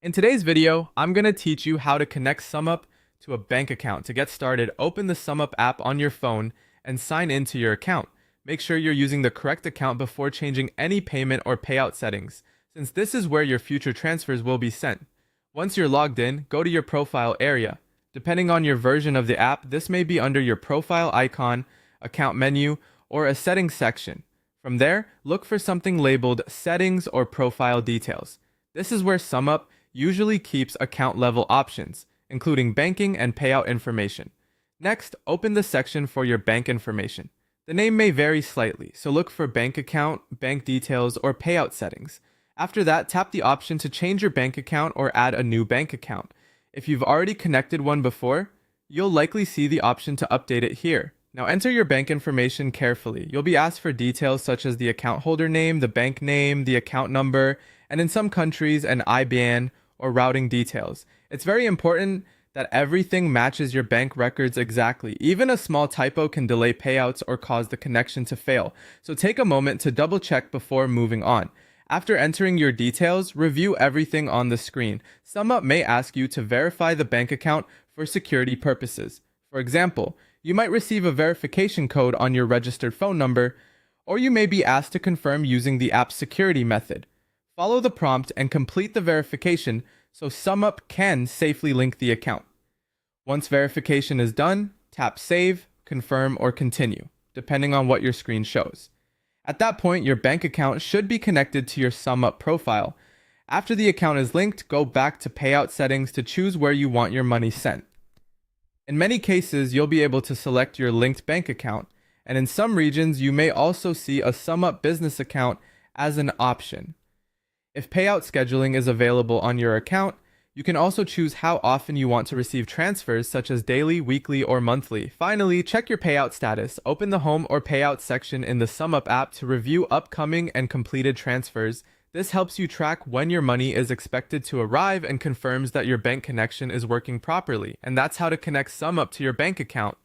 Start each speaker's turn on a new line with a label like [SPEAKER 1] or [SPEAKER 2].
[SPEAKER 1] In today's video, I'm going to teach you how to connect SumUp to a bank account. To get started, open the SumUp app on your phone and sign into your account. Make sure you're using the correct account before changing any payment or payout settings, since this is where your future transfers will be sent. Once you're logged in, go to your profile area. Depending on your version of the app, this may be under your profile icon, account menu, or a settings section. From there, look for something labeled Settings or Profile Details. This is where SumUp usually keeps account level options, including banking and payout information. Next, open the section for your bank information. The name may vary slightly, so look for bank account, bank details, or payout settings. After that, tap the option to change your bank account or add a new bank account. If you've already connected one before, you'll likely see the option to update it here. Now enter your bank information carefully. You'll be asked for details such as the account holder name, the account number, and in some countries, an IBAN or routing details. It's very important that everything matches your bank records exactly. Even a small typo can delay payouts or cause the connection to fail. So take a moment to double check before moving on. After entering your details, review everything on the screen. SumUp may ask you to verify the bank account for security purposes. For example, you might receive a verification code on your registered phone number, or you may be asked to confirm using the app's security method. Follow the prompt and complete the verification so SumUp can safely link the account. Once verification is done, tap Save, Confirm, or Continue, depending on what your screen shows. At that point, your bank account should be connected to your SumUp profile. After the account is linked, go back to Payout Settings to choose where you want your money sent. In many cases, you'll be able to select your linked bank account, and in some regions, you may also see a SumUp business account as an option. If payout scheduling is available on your account, you can also choose how often you want to receive transfers such as daily, weekly, or monthly. Finally, check your payout status. Open the Home or Payout section in the SumUp app to review upcoming and completed transfers. This helps you track when your money is expected to arrive and confirms that your bank connection is working properly. And that's how to connect SumUp to your bank account.